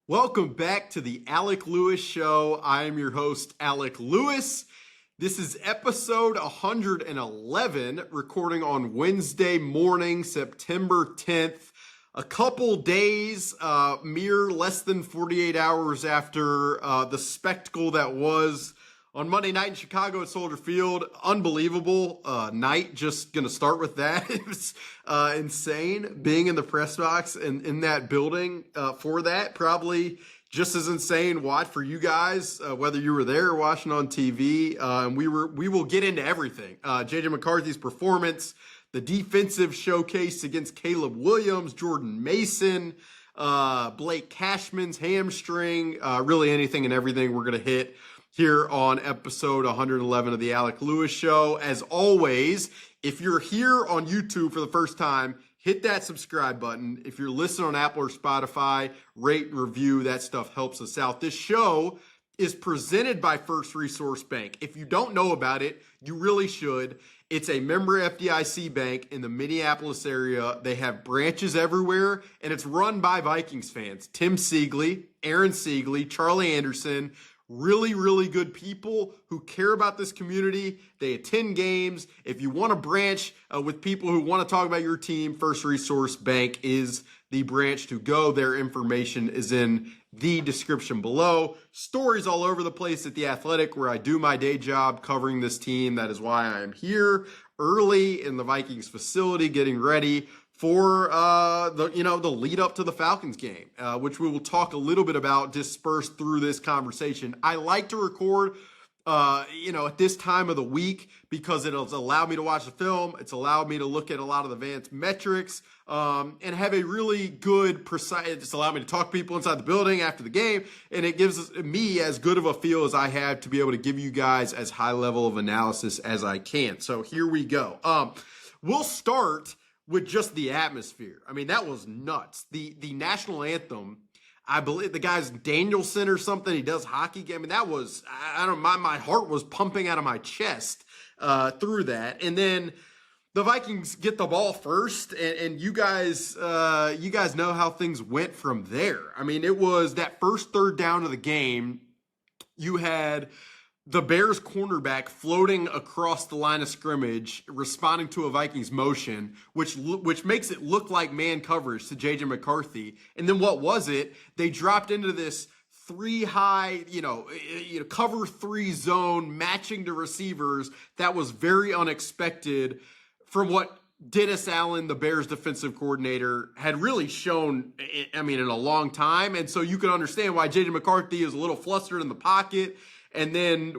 Welcome back to the Alec Lewis Show. I am your host, Alec Lewis. This is episode 111, recording on Wednesday morning, September 10th. A couple days, mere less than 48 hours after the spectacle that was on Monday night in Chicago at Soldier Field. Unbelievable night. Just going to start with that. It was insane being in the press box and in that building for that. Probably just as insane watch for you guys, whether you were there or watching on TV. We will get into everything. JJ McCarthy's performance, the defensive showcase against Caleb Williams, Jordan Mason, Blake Cashman's hamstring, really anything and everything we're going to hit here on episode 111 of the Alec Lewis Show. As always, if you're here on YouTube for the first time, hit that subscribe button. If you're listening on Apple or Spotify, rate, review. That stuff helps us out. This show is presented by First Resource Bank. If you don't know about it, you really should. It's a member FDIC bank in the Minneapolis area. They have branches everywhere, and it's run by Vikings fans. Tim Siegley, Aaron Siegley, Charlie Anderson, really, really good people who care about this community. They attend games. If you want a branch with people who want to talk about your team, First Resource Bank is the branch to go. Their information is in the description below. Stories all over the place at The Athletic, where I do my day job covering this team. That is why I am here early in the Vikings facility getting ready for the lead up to the Falcons game, which we will talk a little bit about dispersed through this conversation. I like to record, at this time of the week because it'll allow me to watch the film. It's allowed me to look at a lot of the advanced metrics and have a really good, precise. It's allowed me to talk to people inside the building after the game, and it gives me as good of a feel as I have to be able to give you guys as high level of analysis as I can. So here we go. We'll start with just the atmosphere. I mean, that was nuts. The national anthem, I believe the guy's Danielson or something. He does hockey. I mean, that was, my heart was pumping out of my chest through that. And then the Vikings get the ball first, and you guys know how things went from there. I mean, it was that first third down of the game. You had the Bears cornerback floating across the line of scrimmage, responding to a Vikings motion, which makes it look like man coverage to JJ McCarthy. And then what was it? They dropped into this three high, cover three zone matching to receivers. That was very unexpected from what Dennis Allen, the Bears defensive coordinator, had really shown, in a long time. And so you can understand why JJ McCarthy is a little flustered in the pocket, and then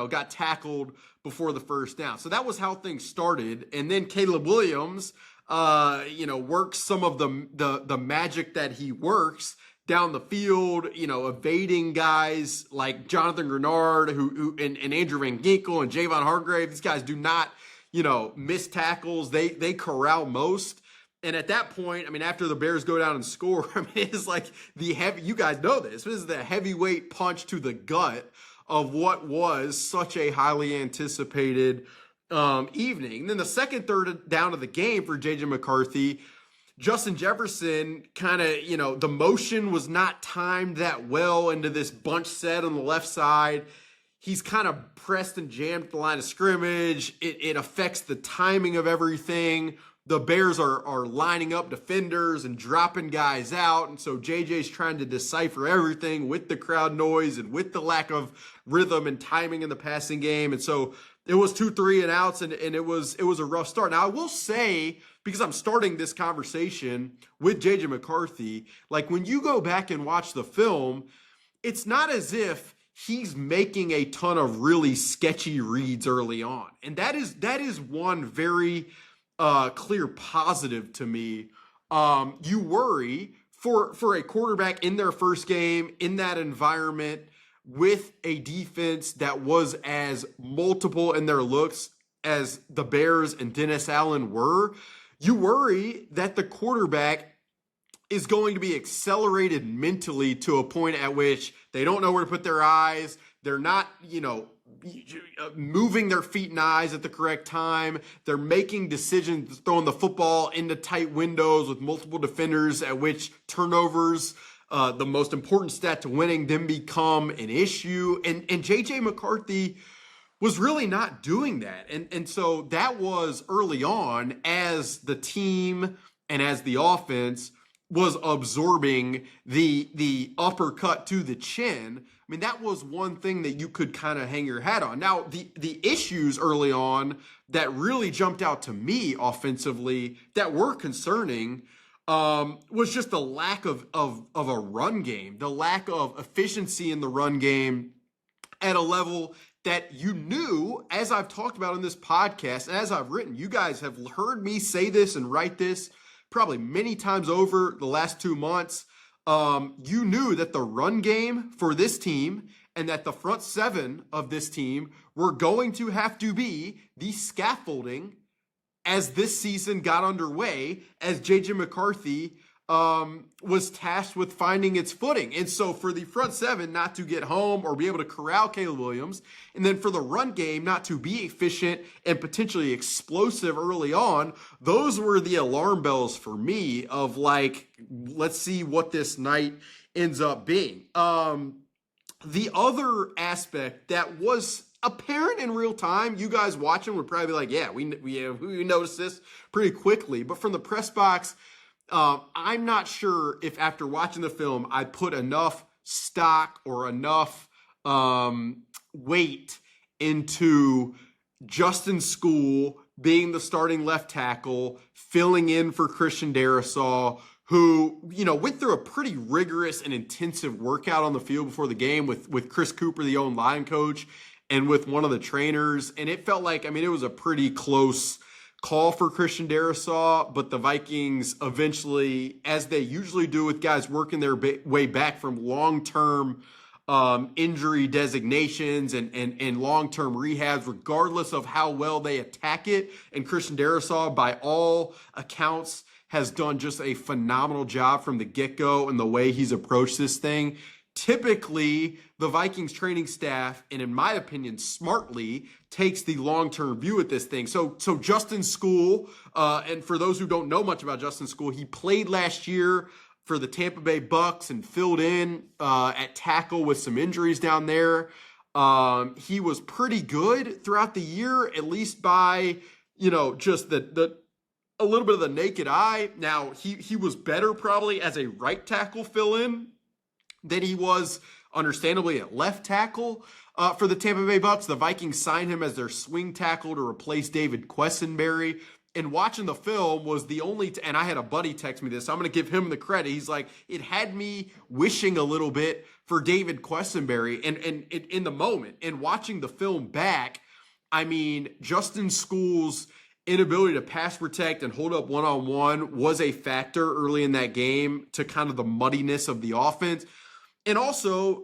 got tackled before the first down. So that was how things started. And then Caleb Williams, works some of the magic that he works down the field, evading guys like Jonathan Grenard and Andrew Van Ginkel and Javon Hargrave. These guys do not, miss tackles. They corral most. And at that point, after the Bears go down and score, it's like you guys know this. This is the heavyweight punch to the gut of what was such a highly anticipated evening. And then the second third down of the game for JJ McCarthy, Justin Jefferson the motion was not timed that well into this bunch set on the left side. He's kind of pressed and jammed at the line of scrimmage. It affects the timing of everything. The Bears are lining up defenders and dropping guys out. And so JJ's trying to decipher everything with the crowd noise and with the lack of rhythm and timing in the passing game. And so it was 2 3 and outs, and it was a rough start. Now, I will say, because I'm starting this conversation with JJ McCarthy, like when you go back and watch the film, it's not as if he's making a ton of really sketchy reads early on. And that is one very clear positive to me. You worry for a quarterback in their first game in that environment with a defense that was as multiple in their looks as the Bears and Dennis Allen were. You worry that the quarterback is going to be accelerated mentally to a point at which they don't know where to put their eyes. They're not, moving their feet and eyes at the correct time. They're making decisions, throwing the football into tight windows with multiple defenders, at which turnovers the most important stat to winning then become an issue. And JJ McCarthy was really not doing that. And so that was early on as the team and as the offense was absorbing the uppercut to the chin. I mean, that was one thing that you could kind of hang your hat on. Now, the issues early on that really jumped out to me offensively that were concerning was just the lack of a run game, the lack of efficiency in the run game at a level that you knew, as I've talked about in this podcast, and as I've written, you guys have heard me say this and write this probably many times over the last 2 months. You knew that the run game for this team and that the front seven of this team were going to have to be the scaffolding as this season got underway, as JJ McCarthy was tasked with finding its footing. And so for the front seven not to get home or be able to corral Caleb Williams, and then for the run game not to be efficient and potentially explosive early on, those were the alarm bells for me of like, let's see what this night ends up being. The other aspect that was apparent in real time, you guys watching would probably be like, yeah, we noticed this pretty quickly. But from the press box, I'm not sure if after watching the film, I put enough stock or enough weight into Justin Skule being the starting left tackle, filling in for Christian Darrisaw, who, went through a pretty rigorous and intensive workout on the field before the game with Chris Cooper, the own line coach, and with one of the trainers. And it felt like, it was a pretty close call for Christian Darrisaw, but the Vikings eventually, as they usually do with guys working their way back from long-term injury designations and long-term rehabs, regardless of how well they attack it. And Christian Darrisaw, by all accounts, has done just a phenomenal job from the get-go in the way he's approached this thing. Typically, the Vikings training staff, and in my opinion, smartly, takes the long-term view at this thing. So Justin Skule, and for those who don't know much about Justin Skule, he played last year for the Tampa Bay Bucks and filled in at tackle with some injuries down there. He was pretty good throughout the year, at least by, just the a little bit of the naked eye. Now, he was better probably as a right tackle fill-in than he was, understandably, at left tackle for the Tampa Bay Bucks. The Vikings signed him as their swing tackle to replace David Quessenberry. And watching the film was the only, and I had a buddy text me this, so I'm going to give him the credit. He's like, it had me wishing a little bit for David Quessenberry. And in the moment, and watching the film back, Justin Skule's inability to pass protect and hold up one-on-one was a factor early in that game to kind of the muddiness of the offense. And also,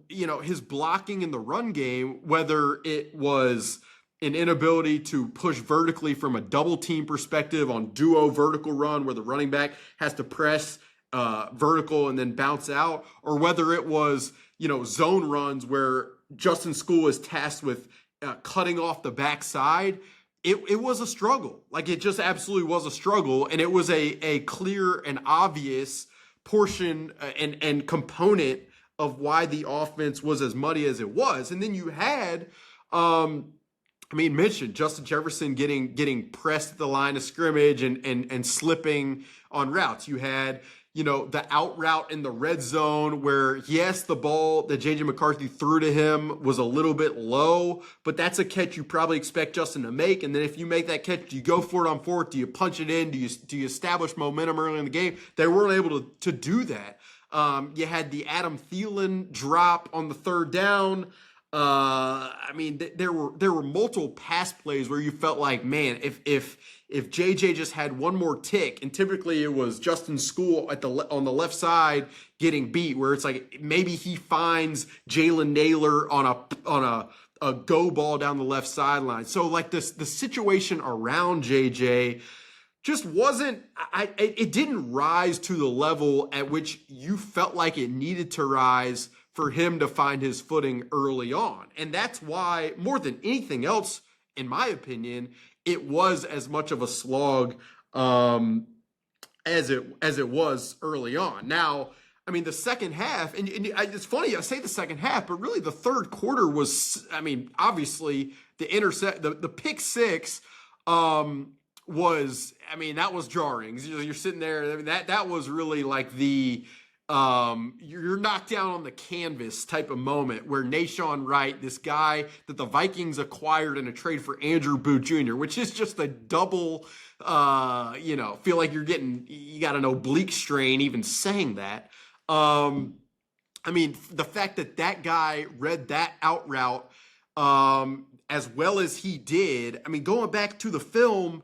his blocking in the run game, whether it was an inability to push vertically from a double team perspective on duo vertical run where the running back has to press vertical and then bounce out, or whether it was, zone runs where Justin Skule is tasked with cutting off the backside. It was a struggle. Like, it just absolutely was a struggle. And it was a clear and obvious portion and component of why the offense was as muddy as it was. And then you had, mentioned Justin Jefferson getting pressed at the line of scrimmage and slipping on routes. You had, the out route in the red zone where, yes, the ball that JJ McCarthy threw to him was a little bit low, but that's a catch you probably expect Justin to make. And then if you make that catch, do you go for it on fourth? Do you punch it in? Do you establish momentum early in the game? They weren't able to do that. You had the Adam Thielen drop on the third down. There were multiple pass plays where you felt like, man, if JJ just had one more tick, and typically it was Justin Skule on the left side getting beat, where it's like maybe he finds Jalen Naylor on a go ball down the left sideline. So like the situation around JJ just wasn't, it didn't rise to the level at which you felt like it needed to rise for him to find his footing early on. And that's why, more than anything else, in my opinion, it was as much of a slog as it was early on. Now, I mean, the second half, and it's funny, I say the second half, but really the third quarter was, I mean, obviously the pick six was, I mean, that was jarring. You're sitting there, I mean, that was really like you're knocked down on the canvas type of moment where Nashawn Wright, this guy that the Vikings acquired in a trade for Andrew Booth Jr., which is just a double, feel like you got an oblique strain even saying that. I mean, the fact that guy read that out route as well as he did, I mean, going back to the film,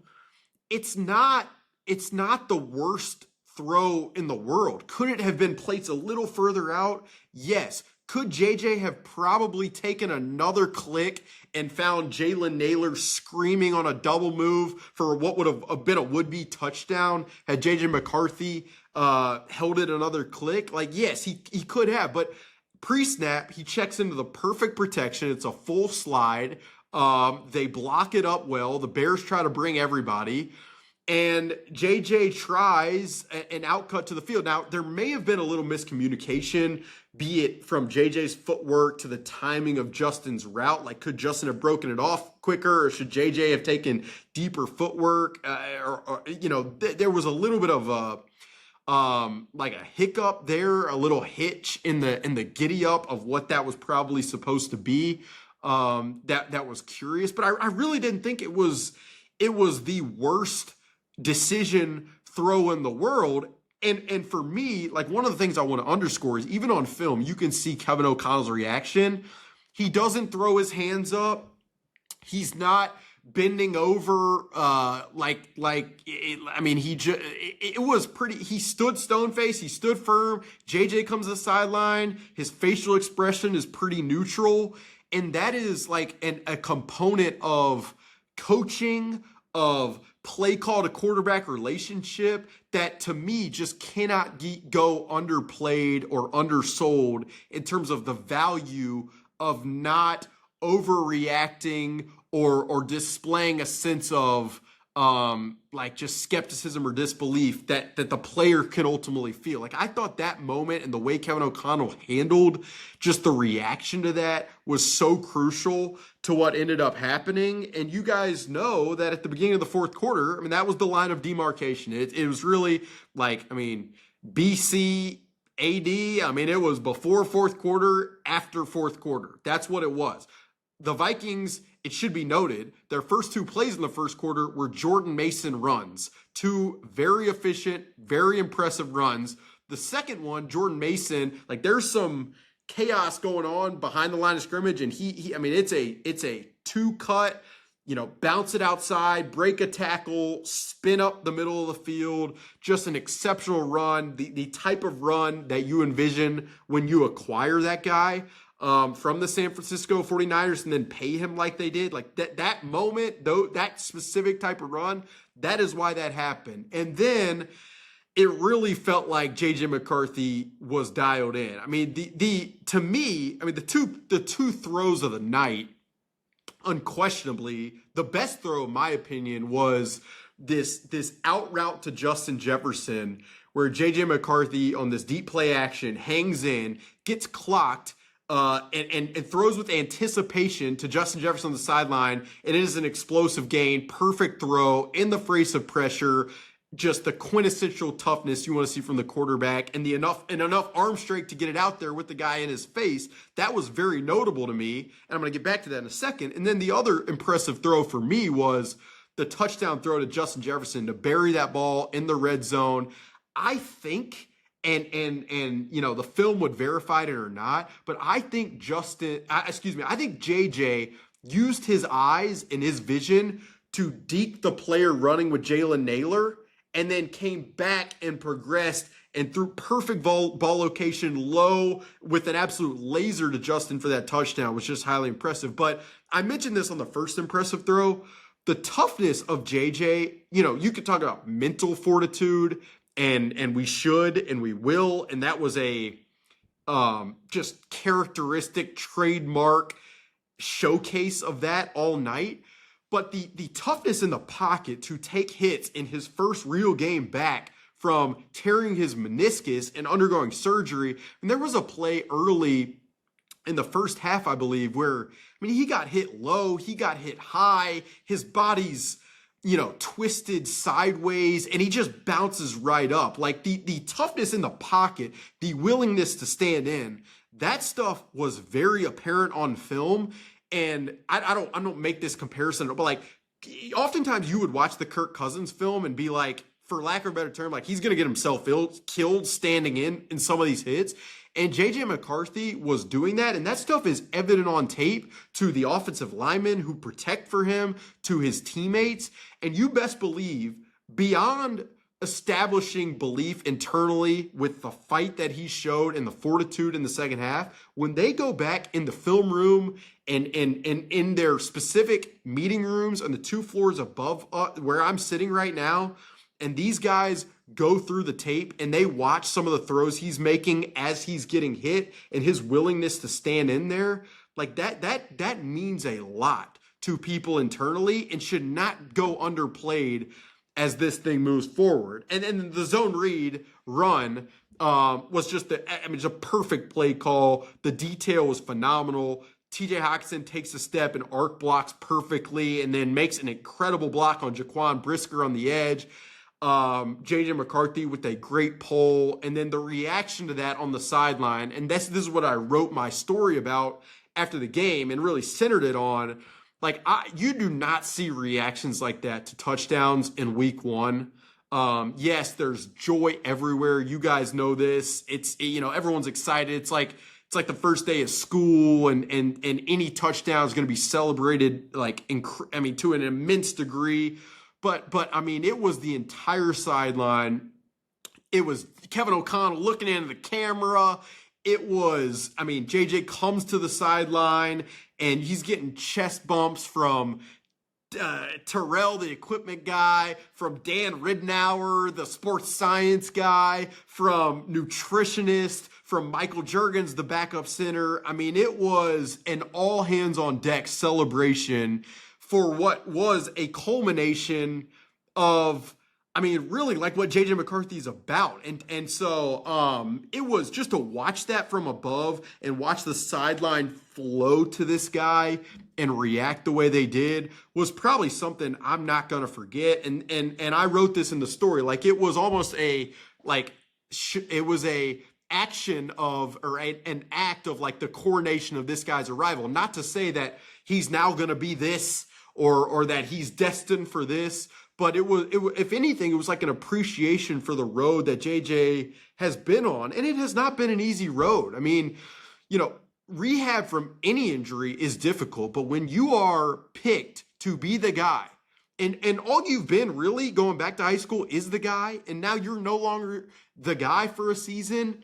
it's not the worst throw in the world. Could it have been placed a little further out? Yes. Could JJ have probably taken another click and found Jalen Naylor screaming on a double move for what would have been a would-be touchdown had JJ McCarthy held it another click? Like, yes, he could have, but pre-snap, he checks into the perfect protection. It's a full slide. They block it up well. The Bears try to bring everybody. And JJ tries an outcut to the field. Now, there may have been a little miscommunication, be it from JJ's footwork to the timing of Justin's route. Like, could Justin have broken it off quicker, or should JJ have taken deeper footwork? There was a little bit of like a hiccup there, a little hitch in the giddy up of what that was probably supposed to be. That was curious, but I really didn't think it was the worst decision throw in the world. And for me, like, one of the things I want to underscore is even on film, you can see Kevin O'Connell's reaction. He doesn't throw his hands up. He's not bending over it was pretty. He stood stone faced. He stood firm. JJ comes to the sideline. His facial expression is pretty neutral. And that is like a component of coaching, of play call to quarterback relationship that to me just cannot go underplayed or undersold in terms of the value of not overreacting or displaying a sense of just skepticism or disbelief that the player can ultimately feel. Like, I thought that moment and the way Kevin O'Connell handled just the reaction to that was so crucial to what ended up happening. And you guys know that at the beginning of the fourth quarter, I mean, that was the line of demarcation. It was really like, I mean, BC AD, I mean, it was before fourth quarter, after fourth quarter. That's what it was. The Vikings, it should be noted, their first two plays in the first quarter were Jordan Mason runs. Two very efficient, very impressive runs. The second one, Jordan Mason, like, there's some chaos going on behind the line of scrimmage, and he I mean, it's a two cut, bounce it outside, break a tackle, spin up the middle of the field, just an exceptional run, the type of run that you envision when you acquire that guy from the San Francisco 49ers and then pay him like they did. Like, that moment, though, that specific type of run, that is why that happened. And then it really felt like JJ McCarthy was dialed in. I mean, to me, I mean, the two throws of the night, unquestionably, the best throw, in my opinion, was this out route to Justin Jefferson, where JJ McCarthy on this deep play action hangs in, gets clocked, and throws with anticipation to Justin Jefferson on the sideline. And it is an explosive gain, perfect throw in the face of pressure. Just the quintessential toughness you want to see from the quarterback, and enough arm strength to get it out there with the guy in his face. That was very notable to me, and I'm going to get back to that in a second. And then the other impressive throw for me was the touchdown throw to Justin Jefferson to bury that ball in the red zone. I think, and the film would verify it or not, but I think I think JJ used his eyes and his vision to deke the player running with Jalen Naylor, and then came back and progressed and threw perfect ball location low with an absolute laser to Justin for that touchdown, was just highly impressive. But I mentioned this on the first impressive throw. The toughness of JJ, you could talk about mental fortitude, and we should and we will, and that was a just characteristic trademark showcase of that all night. But the toughness in the pocket to take hits in his first real game back from tearing his meniscus and undergoing surgery. And there was a play early in the first half, I believe, where, he got hit low, he got hit high, his body's, twisted sideways, and he just bounces right up. Like the toughness in the pocket, the willingness to stand in, that stuff was very apparent on film. And I don't make this comparison, but like oftentimes you would watch the Kirk Cousins film and be like, for lack of a better term, like he's going to get himself killed standing in some of these hits. And J.J. McCarthy was doing that, and that stuff is evident on tape to the offensive linemen who protect for him, to his teammates. And you best believe, beyond establishing belief internally with the fight that he showed and the fortitude in the second half, when they go back in the film room and in their specific meeting rooms on the 2 floors above where I'm sitting right now, and these guys go through the tape and they watch some of the throws he's making as he's getting hit and his willingness to stand in there, like that means a lot to people internally and should not go underplayed as this thing moves forward. And then the zone read run was just it's a perfect play call. The detail was phenomenal. TJ Hockenson takes a step and arc blocks perfectly and then makes an incredible block on Jaquan Brisker on the edge. J.J. McCarthy with a great pull, and then the reaction to that on the sideline. And this is what I wrote my story about after the game and really centered it on. Like, you do not see reactions like that to touchdowns in week one. Yes, there's joy everywhere. You guys know this. It's, everyone's excited. It's like the first day of school, and any touchdown is going to be celebrated to an immense degree. But it was the entire sideline. It was Kevin O'Connell looking into the camera. It was, JJ comes to the sideline and he's getting chest bumps from Terrell, the equipment guy, from Dan Ridnour, the sports science guy, from nutritionist, from Michael Juergens, the backup center. It was an all hands on deck celebration for what was a culmination of, really like what J.J. McCarthy's about. And so it was just to watch that from above and watch the sideline flow to this guy and react the way they did was probably something I'm not going to forget. And I wrote this in the story. Like, it was almost it was a action of, or an act of like the coronation of this guy's arrival. Not to say that he's now going to be this, or that he's destined for this, but it was, if anything, it was like an appreciation for the road that JJ has been on, and it has not been an easy road. Rehab from any injury is difficult, but when you are picked to be the guy, and all you've been really going back to high school is the guy, and now you're no longer the guy for a season.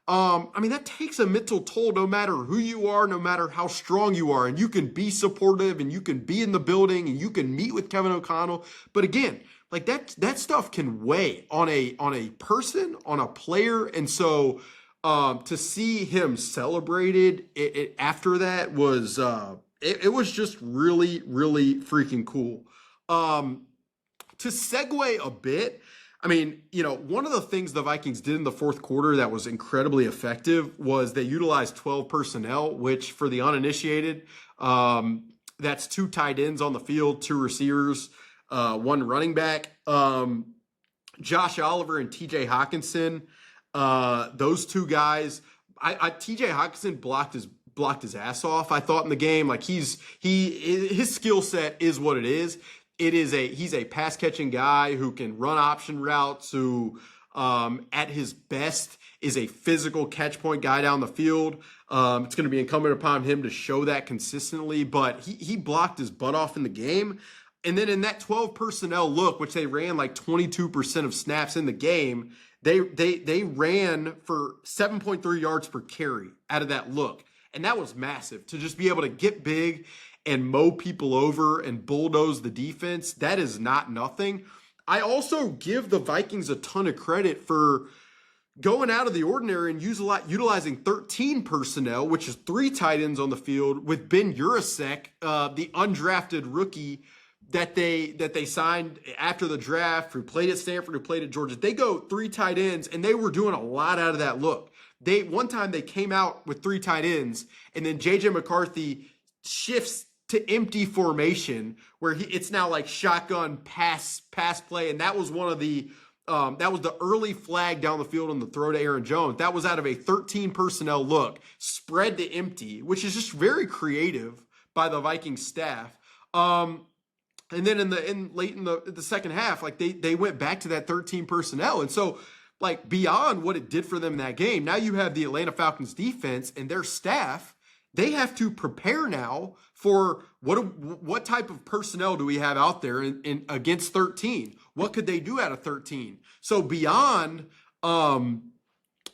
That takes a mental toll no matter who you are, no matter how strong you are. And you can be supportive and you can be in the building and you can meet with Kevin O'Connell. But again, like that stuff can weigh on a person, on a player. And so to see him celebrated after that was it was just really, really freaking cool. To segue a bit, one of the things the Vikings did in the fourth quarter that was incredibly effective was they utilized 12 personnel, which for the uninitiated, that's 2 tight ends on the field, 2 receivers, 1 running back. Josh Oliver and TJ Hockenson, those 2 guys, TJ Hockenson blocked his ass off, I thought, in the game. Like his skill set is what it is. He's a pass catching guy who can run option routes, who at his best is a physical catch point guy down the field. It's going to be incumbent upon him to show that consistently, but he blocked his butt off in the game. And then in that 12 personnel look, which they ran like 22% of snaps in the game, they ran for 7.3 yards per carry out of that look. And that was massive to just be able to get big and mow people over and bulldoze the defense. That is not nothing. I also give the Vikings a ton of credit for going out of the ordinary and utilizing 13 personnel, which is 3 tight ends on the field, with Ben Urasek, the undrafted rookie that they signed after the draft, who played at Stanford, who played at Georgia. They go 3 tight ends, and they were doing a lot out of that look. One time they came out with 3 tight ends, and then J.J. McCarthy shifts to empty formation where it's now like shotgun pass play, and that was one of the that was the early flag down the field on the throw to Aaron Jones. That was out of a 13 personnel look, spread to empty, which is just very creative by the Vikings staff. And then late in the second half, like they went back to that 13 personnel. And so, like, beyond what it did for them in that game, now you have the Atlanta Falcons defense and their staff. They have to prepare now for what type of personnel do we have out there in against 13? What could they do out of 13? So beyond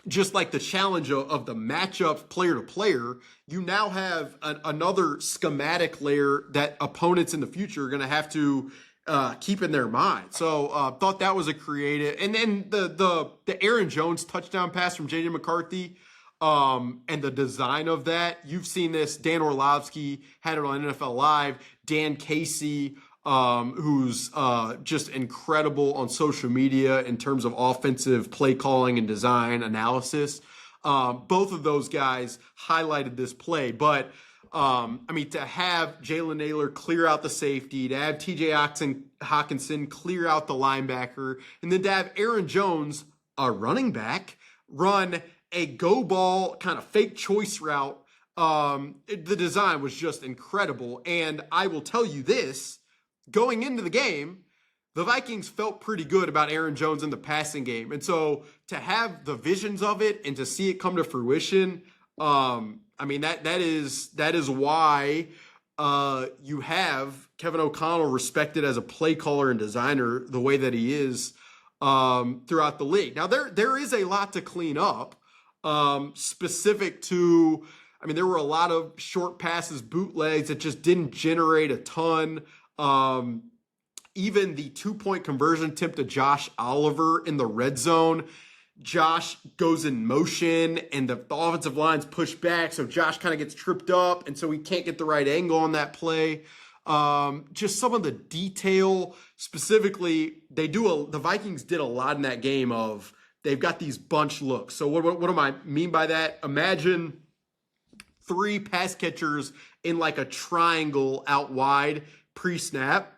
just like the challenge of the matchup player to player, you now have another schematic layer that opponents in the future are going to have to keep in their mind. So thought that was a creative. And then the Aaron Jones touchdown pass from J.J. McCarthy, and the design of that. You've seen this. Dan Orlovsky had it on NFL Live. Dan Casey, who's just incredible on social media in terms of offensive play calling and design analysis. Both of those guys highlighted this play. But, I mean, to have Jalen Naylor clear out the safety, to have T.J. Hawkinson clear out the linebacker, and then to have Aaron Jones, a running back, run a go ball kind of fake choice route. The design was just incredible. And I will tell you this, going into the game, the Vikings felt pretty good about Aaron Jones in the passing game. And so to have the visions of it and to see it come to fruition, I mean, that is why you have Kevin O'Connell respected as a play caller and designer the way that he is throughout the league. Now, there is a lot to clean up. Specific to, I mean, there were a lot of short passes, bootlegs that just didn't generate a ton. Even the 2-point conversion attempt to Josh Oliver in the red zone, Josh goes in motion and the offensive line's pushed back. So Josh kind of gets tripped up. And so he can't get the right angle on that play. Just some of the detail specifically, the Vikings did a lot in that game of, they've got these bunch looks. So what do I mean by that? Imagine 3 pass catchers in like a triangle out wide pre-snap.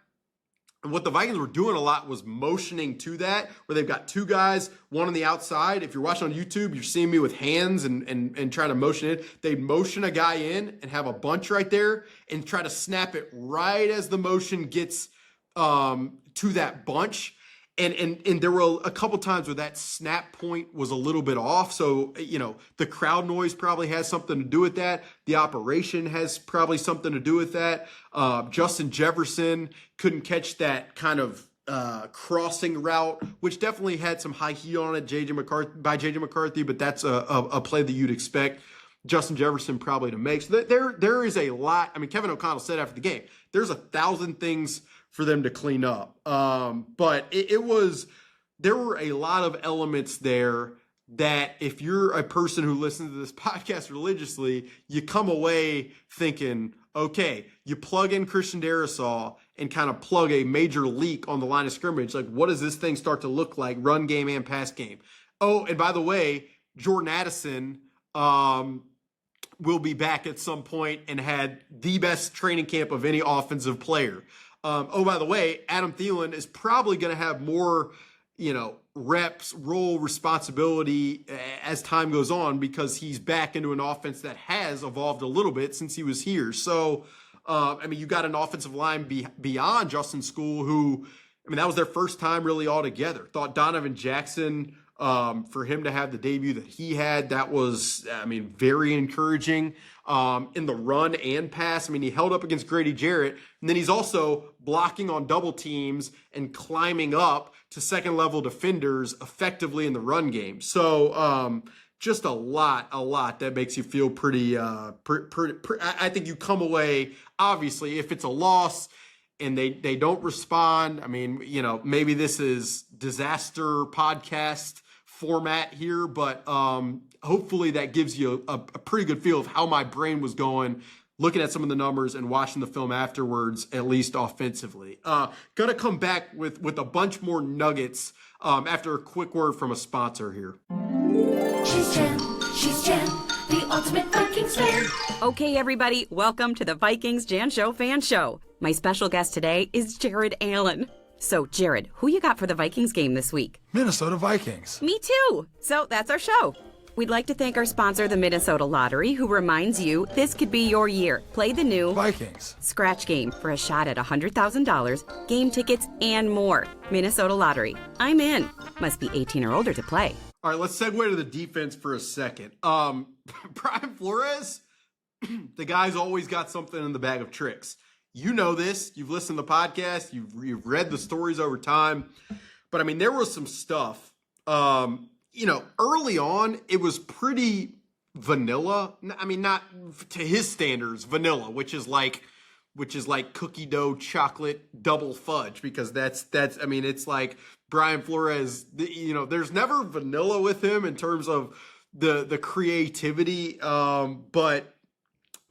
And what the Vikings were doing a lot was motioning to that, where they've got 2 guys, one on the outside. If you're watching on YouTube, you're seeing me with hands and trying to motion it. They'd motion a guy in and have a bunch right there and try to snap it right as the motion gets to that bunch. And there were a couple times where that snap point was a little bit off. So, you know, the crowd noise probably has something to do with that. The operation has probably something to do with that. Justin Jefferson couldn't catch that kind of crossing route, which definitely had some high heat on it by J.J. McCarthy, but that's a play that you'd expect Justin Jefferson probably to make. So there is a lot. I mean, Kevin O'Connell said after the game, there's 1,000 things for them to clean up. But there were a lot of elements there that if you're a person who listens to this podcast religiously, you come away thinking, okay, you plug in Christian Darrisaw and kind of plug a major leak on the line of scrimmage. Like, what does this thing start to look like, run game and pass game? Oh, and by the way, Jordan Addison will be back at some point and had the best training camp of any offensive player. Oh, by the way, Adam Thielen is probably going to have more, reps, role, responsibility as time goes on because he's back into an offense that has evolved a little bit since he was here. So, you got an offensive line beyond Justin School who, that was their first time really all together. Thought Donovan Jackson, for him to have the debut that he had, that was, very encouraging. In the run and pass. He held up against Grady Jarrett, and then he's also blocking on double teams and climbing up to second level defenders effectively in the run game. So just a lot that makes you feel pretty I think you come away, obviously, if it's a loss and they don't respond, maybe this is disaster podcast format here, but hopefully that gives you a pretty good feel of how my brain was going looking at some of the numbers and watching the film afterwards, at least offensively. Gonna come back with a bunch more nuggets after a quick word from a sponsor here. She's Jen, the ultimate Vikings fan. Okay, everybody, welcome to the Vikings Jan Show Fan Show. My special guest today is Jared Allen. So, Jared, who you got for the Vikings game this week? Minnesota Vikings. Me too. So that's our show. We'd like to thank our sponsor, the Minnesota Lottery, who reminds you this could be your year. Play the new Vikings Scratch Game for a shot at $100,000, game tickets, and more. Minnesota Lottery. I'm in. Must be 18 or older to play. All right, let's segue to the defense for a second. Brian Flores, the guy's always got something in the bag of tricks. You know this. You've listened to the podcast. You've read the stories over time. But, I mean, there was some stuff. Early on, it was pretty vanilla. I mean, not to his standards, vanilla, which is like cookie dough chocolate double fudge, because that's it's like Brian Flores, there's never vanilla with him in terms of the creativity. But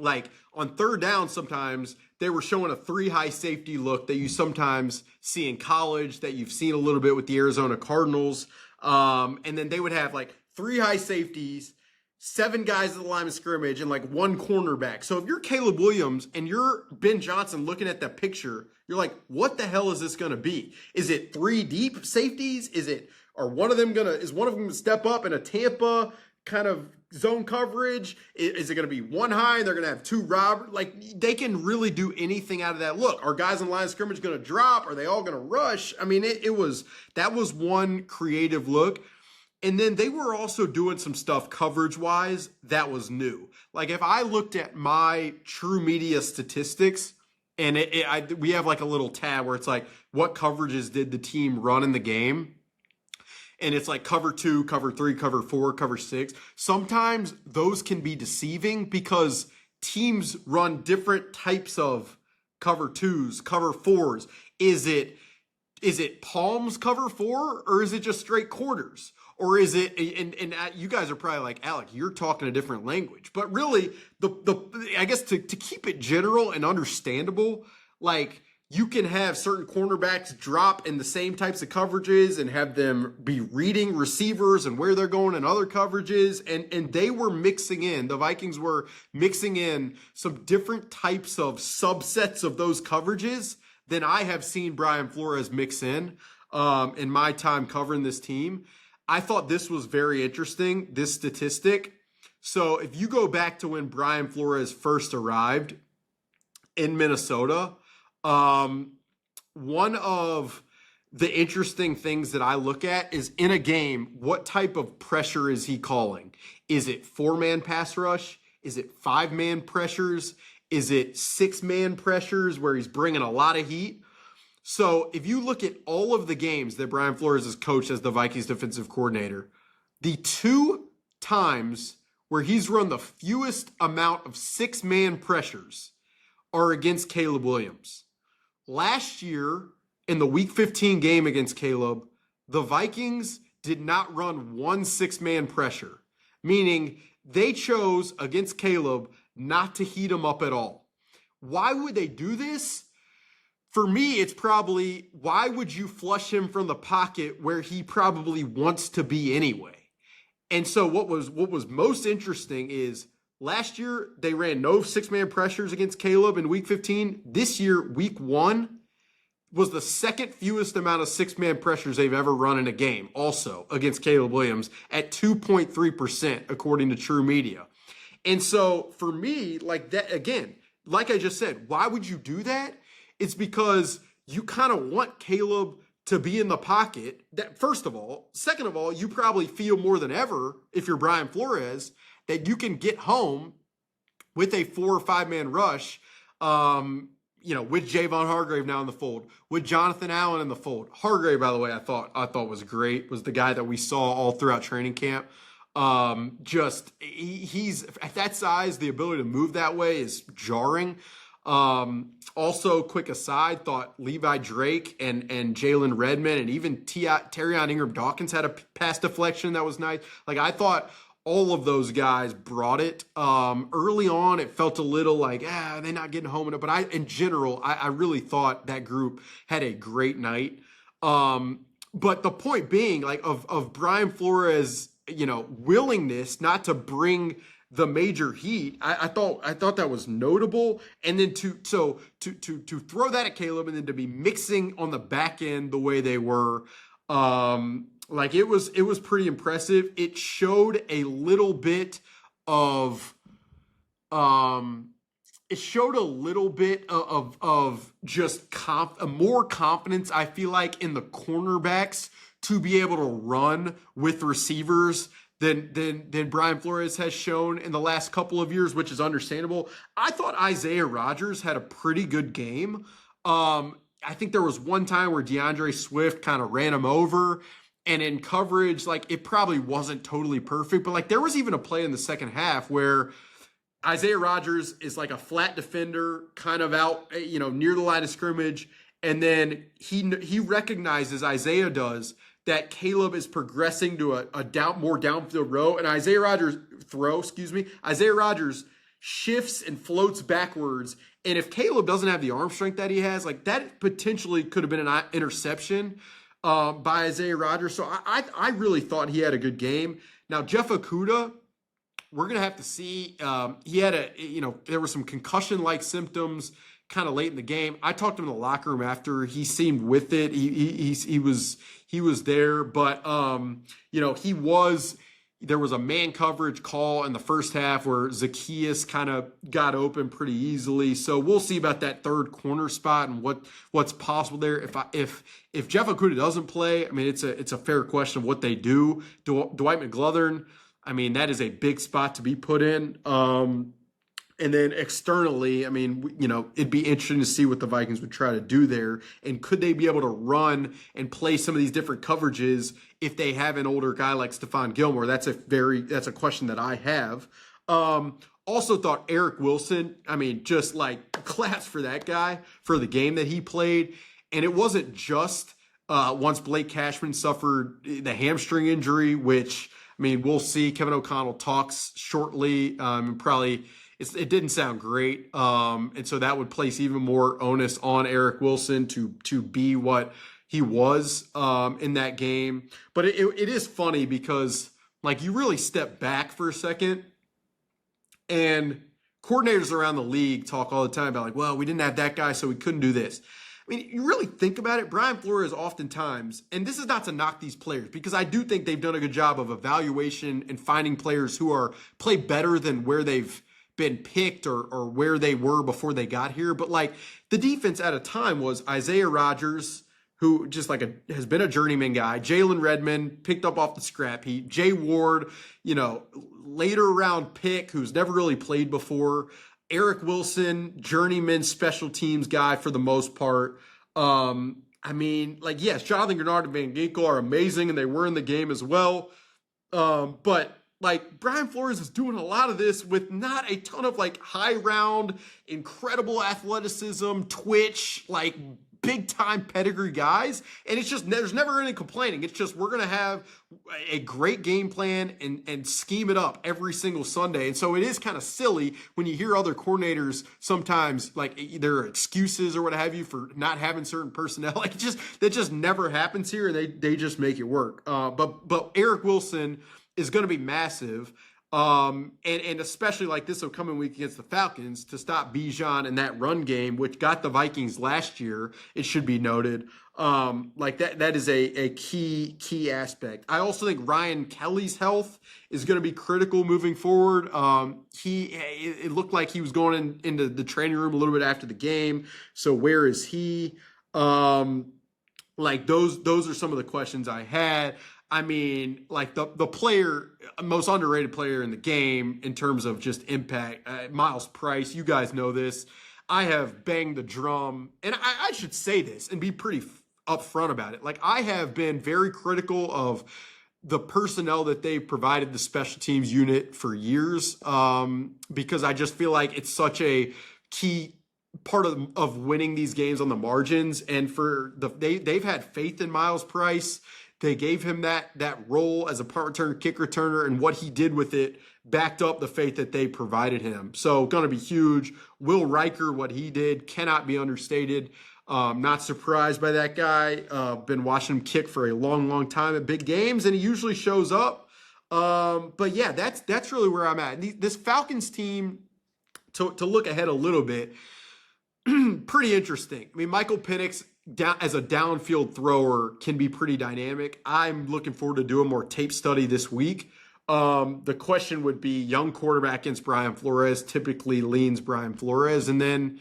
like on third down, sometimes they were showing a 3 high safety look that you sometimes see in college, that you've seen a little bit with the Arizona Cardinals. And then they would have like 3 high safeties, 7 guys at the line of scrimmage, and like 1 cornerback. So if you're Caleb Williams and you're Ben Johnson looking at that picture, you're like, what the hell is this going to be? Is it 3 deep safeties? Is one of them going to step up in a Tampa kind of zone coverage? Is it going to be 1 high and they're going to have 2 Robert? Like, they can really do anything out of that look. Are guys in the line of scrimmage going to drop? Are they all going to rush? I mean, that was one creative look. And then they were also doing some stuff coverage-wise that was new. Like, if I looked at my True Media statistics, and we have like a little tab where it's like, what coverages did the team run in the game? And it's like cover 2, cover 3, cover 4, cover 6. Sometimes those can be deceiving because teams run different types of cover 2s, cover 4s. Is it Palms cover 4, or is it just straight quarters? Or is it, and you guys are probably like, Alec, you're talking a different language. But really, I guess to keep it general and understandable, like, you can have certain cornerbacks drop in the same types of coverages and have them be reading receivers and where they're going in other coverages. And they were the Vikings were mixing in some different types of subsets of those coverages than I have seen Brian Flores mix in my time covering this team. I thought this was very interesting, this statistic. So if you go back to when Brian Flores first arrived in Minnesota, one of the interesting things that I look at is, in a game, what type of pressure is he calling? Is it 4-man pass rush? Is it 5-man pressures? Is it 6-man pressures where he's bringing a lot of heat? So if you look at all of the games that Brian Flores has coached as the Vikings defensive coordinator, the 2 times where he's run the fewest amount of 6-man pressures are against Caleb Williams. Last year, in the Week 15 game against Caleb, the Vikings did not run 1 6-man pressure, meaning they chose against Caleb not to heat him up at all. Why would they do this? For me, it's probably, why would you flush him from the pocket where he probably wants to be anyway? And so what was most interesting is, last year, they ran no 6-man pressures against Caleb in Week 15. This year, Week 1 was the second fewest amount of 6-man pressures they've ever run in a game, also against Caleb Williams, at 2.3%, according to True Media. And so for me, like that, again, like I just said, why would you do that? It's because you kind of want Caleb to be in the pocket, that first of all. Second of all, you probably feel more than ever, if you're Brian Flores, that you can get home with a 4 or 5-man rush, with Javon Hargrave now in the fold, with Jonathan Allen in the fold. Hargrave, by the way, I thought was great, was the guy that we saw all throughout training camp. He's at that size, the ability to move that way is jarring. Also, quick aside, thought Levi Drake and Jalen Redmond and even Terrion Ingram Dawkins had a pass deflection that was nice. Like, I thought all of those guys brought it. Early on, it felt a little like, they're not getting home enough. But in general, I really thought that group had a great night. But the point being, like, of Brian Flores, willingness not to bring the major heat, I thought that was notable. And then to throw that at Caleb and then to be mixing on the back end the way they were, like it was pretty impressive. It showed a little bit of just more confidence, I feel like, in the cornerbacks to be able to run with receivers than Brian Flores has shown in the last couple of years, which is understandable. I thought Isaiah Rodgers had a pretty good game. I think there was one time where DeAndre Swift kind of ran him over, and in coverage, like, it probably wasn't totally perfect, but like there was even a play in the second half where Isaiah Rodgers is like a flat defender kind of out, near the line of scrimmage. And then he recognizes, Isaiah does, that Caleb is progressing to a more downfield row, and Isaiah Rodgers shifts and floats backwards. And if Caleb doesn't have the arm strength that he has, like, that potentially could have been an interception by Isaiah Rodgers. So I really thought he had a good game. Now, Jeff Okudah, we're going to have to see. He had there were some concussion-like symptoms kind of late in the game. I talked to him in the locker room after. He seemed with it. He was there, but there was a man coverage call in the first half where Zacchaeus kind of got open pretty easily. So we'll see about that third corner spot and what's possible there. If Jeff Okudah doesn't play, I mean, it's a fair question of what they do. Dwight McGlothern, I mean, that is a big spot to be put in. And then externally, I mean, it'd be interesting to see what the Vikings would try to do there. And could they be able to run and play some of these different coverages if they have an older guy like Stephon Gilmore? That's a question that I have. Also thought Eric Wilson, I mean, just like claps for that guy for the game that he played. And it wasn't just once Blake Cashman suffered the hamstring injury, which, I mean, we'll see. Kevin O'Connell talks shortly, probably. It didn't sound great, and so that would place even more onus on Eric Wilson to be what he was in that game. But it is funny because, like, you really step back for a second, and coordinators around the league talk all the time about, like, well, we didn't have that guy, so we couldn't do this. I mean, you really think about it, Brian Flores oftentimes, and this is not to knock these players, because I do think they've done a good job of evaluation and finding players who play better than where they've been picked or where they were before they got here. But like, the defense at a time was Isaiah Rodgers, who just has been a journeyman guy, Jalen Redmond picked up off the scrap heap, Jay Ward, later round pick who's never really played before, Eric Wilson, journeyman special teams guy for the most part. I mean, like, yes, Jonathan Grenard and Van Ginkel are amazing and they were in the game as well. But like, Brian Flores is doing a lot of this with not a ton of like high round, incredible athleticism, twitch, like big time pedigree guys. And it's just, there's never any complaining. It's just, we're going to have a great game plan and scheme it up every single Sunday. And so it is kind of silly when you hear other coordinators sometimes, like, there are excuses or what have you for not having certain personnel. Like, that just never happens here. And they just make it work. But Eric Wilson is going to be massive. And especially like this upcoming week against the Falcons to stop Bijan in that run game, which got the Vikings last year, it should be noted. Like that is a key aspect. I also think Ryan Kelly's health is going to be critical moving forward. It looked like he was going into the training room a little bit after the game. So where is he? Like those are some of the questions I had. I mean, like the player, most underrated player in the game in terms of just impact, Miles Price. You guys know this. I have banged the drum, and I should say this and be pretty upfront about it. Like, I have been very critical of the personnel that they've provided the special teams unit for years, because I just feel like it's such a key part of winning these games on the margins. And they've had faith in Miles Price. They gave him that role as a punt returner, kick returner, and what he did with it backed up the faith that they provided him. So going to be huge. Will Riker, what he did cannot be understated. Not surprised by that guy. Been watching him kick for a long time at big games, and he usually shows up. But yeah, that's really where I'm at. This Falcons team, to look ahead a little bit, pretty interesting. I mean, Michael Penix as a downfield thrower can be pretty dynamic. I'm looking forward to doing more tape study this week. The question would be young quarterback against Brian Flores, typically leans Brian Flores. And then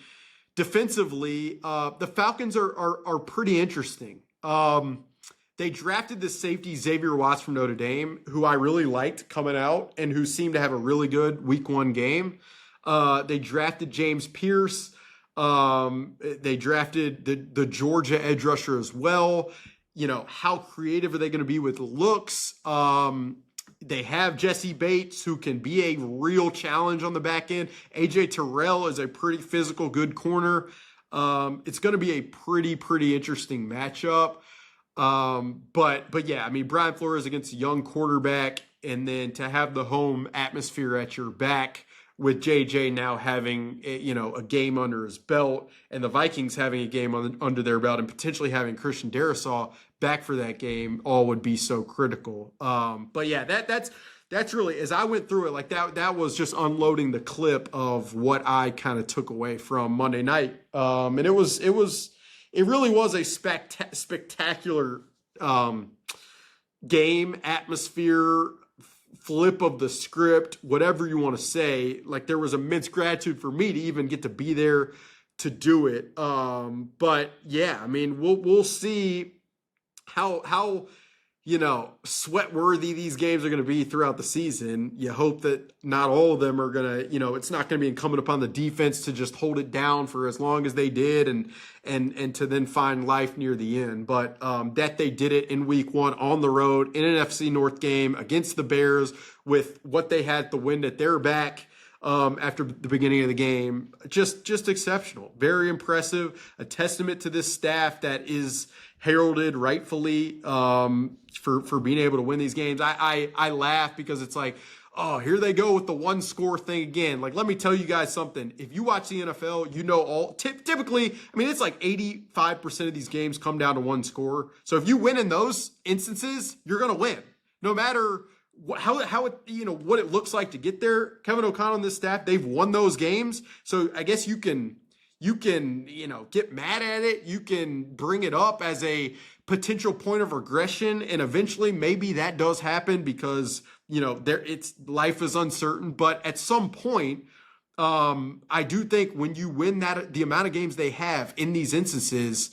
defensively, the Falcons are pretty interesting. They drafted the safety Xavier Watts from Notre Dame, who I really liked coming out and who seemed to have a really good week 1 game. They drafted James Pierce. They drafted the Georgia edge rusher as well. You know, how creative are they going to be with looks? They have Jesse Bates, who can be a real challenge on the back end. AJ Terrell is a pretty physical, good corner. It's going to be a pretty interesting matchup. But yeah, I mean, Brian Flores against a young quarterback, and then to have the home atmosphere at your back with JJ now having, a game under his belt, and the Vikings having a game under their belt, and potentially having Christian Darrisaw back for that game, all would be so critical. But yeah, that's really, as I went through it, like that was just unloading the clip of what I kind of took away from Monday night. And it really was a spectacular game, atmosphere, flip of the script, whatever you want to say. Like, there was immense gratitude for me to even get to be there to do it. But yeah, I mean, we'll see how sweat worthy these games are going to be throughout the season. You hope that not all of them are going to, it's not going to be incumbent upon the defense to just hold it down for as long as they did and to then find life near the end. But that they did it in week 1 on the road in an NFC North game against the Bears with what they had, the wind at their back after the beginning of the game, just exceptional. Very impressive. A testament to this staff that is heralded rightfully for being able to win these games. I laugh because it's like, oh, here they go with the one score thing again. Like, let me tell you guys something. If you watch the NFL, typically, I mean, it's like 85% of these games come down to one score. So if you win in those instances, you're going to win. No matter how it, what it looks like to get there. Kevin O'Connell and this staff, they've won those games. So I guess you can, get mad at it. You can bring it up as a potential point of regression. And eventually maybe that does happen because, life is uncertain. But at some point, I do think when you win the amount of games they have in these instances,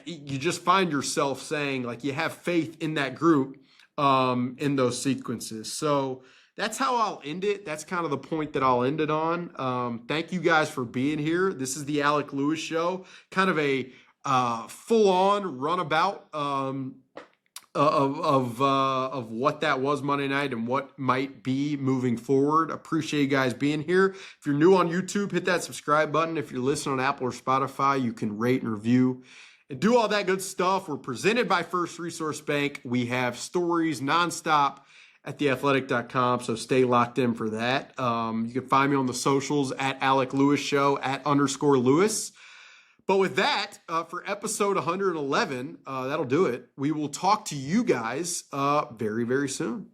you just find yourself saying, like, you have faith in that group in those sequences. So that's how I'll end it. That's kind of the point that I'll end it on. Thank you guys for being here. This is the Alec Lewis Show, kind of a full-on runabout of what that was Monday night and what might be moving forward. Appreciate you guys being here. If you're new on YouTube, hit that subscribe button. If you're listening on Apple or Spotify, you can rate and review and do all that good stuff. We're presented by First Resource Bank. We have stories nonstop at theathletic.com, so stay locked in for that. You can find me on the socials at Alec Lewis Show, @_Lewis. But with that, for episode 111, that'll do it. We will talk to you guys very, very soon.